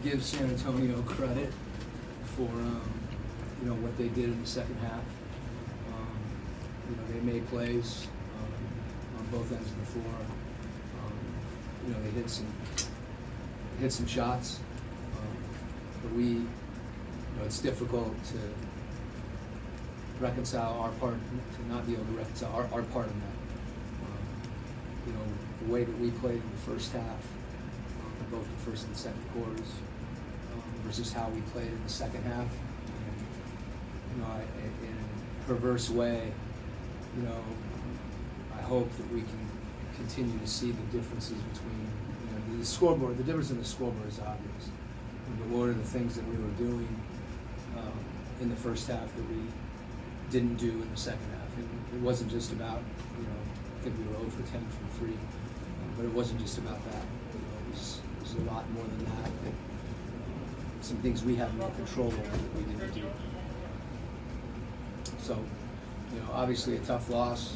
give San Antonio credit for what they did in the second half. They made plays on both ends of the floor. They hit some shots, but it's difficult to reconcile our part, to not be able to reconcile our part in that. The way that we played in the first half, both the first and second quarters, versus how we played in the second half. And, in a perverse way, I hope that we can continue to see the differences between, the scoreboard. The difference in the scoreboard is obvious. But what are the things that we were doing in the first half that we didn't do in the second half? And it wasn't just about, I think we were 0 for 10 from 3, but it wasn't just about that. It was a lot more than that. Some things we had more control over that we didn't do. So, obviously a tough loss.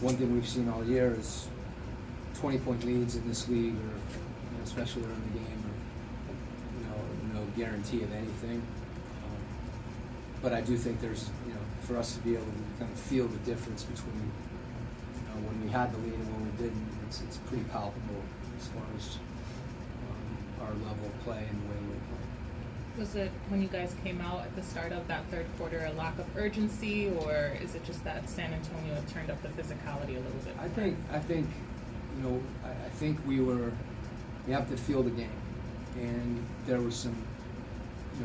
One thing we've seen all year is 20-point leads in this league, or especially early in the game, or no guarantee of anything. But I do think there's, for us to be able to kind of feel the difference between, when we had the lead and when we didn't, it's pretty palpable as far as our level of play and the way we play. Was it, when you guys came out at the start of that third quarter, a lack of urgency, or is it just that San Antonio turned up the physicality a little bit more? I think we have to feel the game, and there was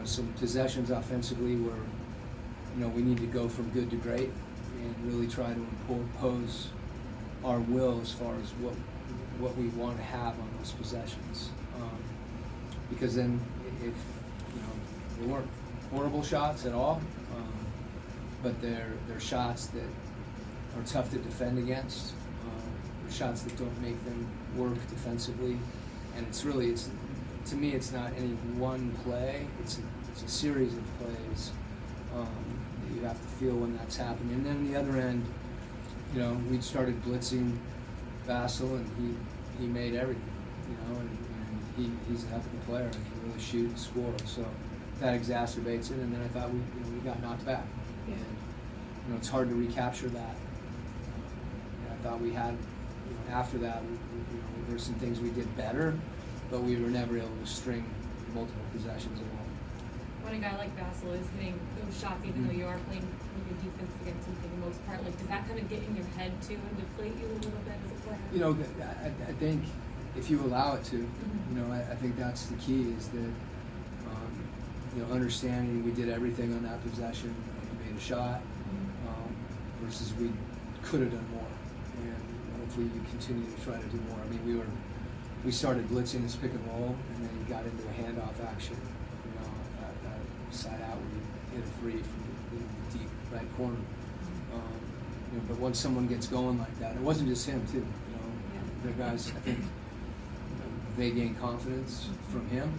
some possessions offensively where we need to go from good to great and really try to impose our will as far as what we want to have on those possessions, because then if they weren't horrible shots at all, but they're shots that are tough to defend against. They're shots that don't make them work defensively, and to me it's not any one play. It's a series of plays that you have to feel when that's happening. And then on the other end, we started blitzing Vassell, and he made everything. And he's a heck of a player and can really shoot and score. So that exacerbates it. And then I thought we got knocked back, and it's hard to recapture that. And I thought we had, after that, there's some things we did better, but we were never able to string multiple possessions along. When a guy like Vassell is hitting those shots, even though you are playing good defense against him for the most part, does that kind of get in your head too and deflate you a little bit as a player? I think if you allow it to, I think that's the key, is that understanding we did everything on that possession, we made a shot, versus we could have done more, and hopefully you continue to try to do more. I mean, we started blitzing this pick and roll, and then he got into a handoff action, side out where you hit a three from the deep right corner. But once someone gets going like that, it wasn't just him too. The guys, I think, they gain confidence from him.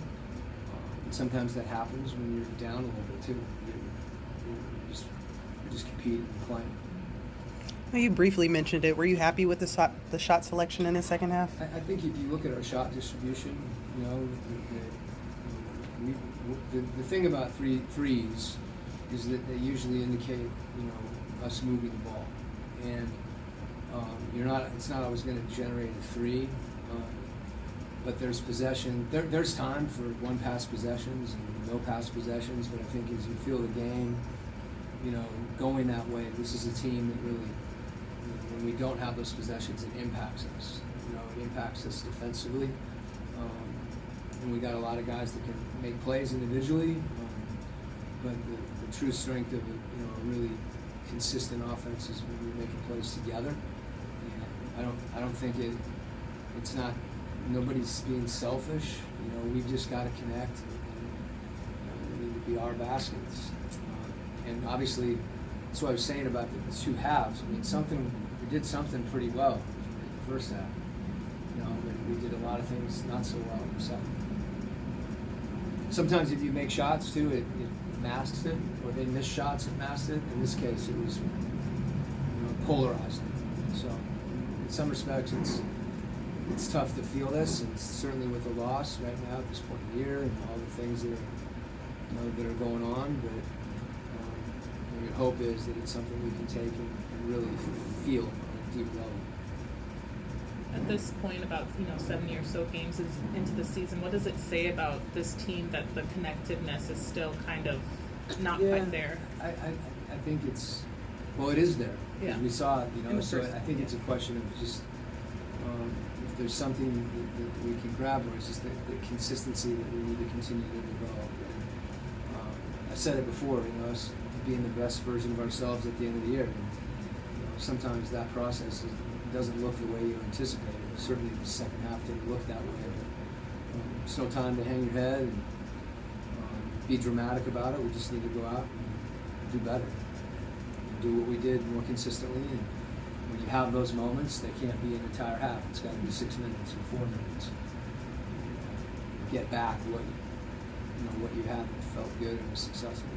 And sometimes that happens when you're down a little bit too. You're just competing and playing. Well, you briefly mentioned it. Were you happy with the shot selection in the second half? I think if you look at our shot distribution, the thing about threes is that they usually indicate, us moving the ball, and it's not always going to generate a three, but there's possession. There's time for one pass possessions and no pass possessions, but I think as you feel the game, going that way, this is a team that really, when we don't have those possessions, it impacts us. It impacts us defensively. And we got a lot of guys that can make plays individually, but the true strength of a really consistent offense is when we're making plays together. And I don't think it's not, nobody's being selfish. We've just got to connect, and need to be our baskets. And obviously, that's what I was saying about the two halves. I mean, we did something pretty well in the first half. But we did a lot of things not so well in the second. Sometimes if you make shots too, it masks it, or they miss shots, it masks it. In this case, it was polarized. So in some respects, it's tough to feel this, and certainly with the loss right now at this point in the year and all the things that are going on. But your hope is that it's something we can take and really feel on a deep level. At this point, about 70 or so games into the season, what does it say about this team that the connectiveness is still kind of not quite there? I think it is there. Yeah. We saw it, In the so first- I think it's a question of just if there's something that we can grab, or it's just the consistency that we need to continue to develop. And, I said it before, us being the best version of ourselves at the end of the year. And, sometimes that process doesn't look the way you anticipated. Certainly the second half didn't look that way. But it's no time to hang your head and be dramatic about it. We just need to go out and do better. Do what we did more consistently. And when you have those moments, they can't be an entire half. It's got to be 6 minutes or 4 minutes. Get back what you had that felt good and was successful.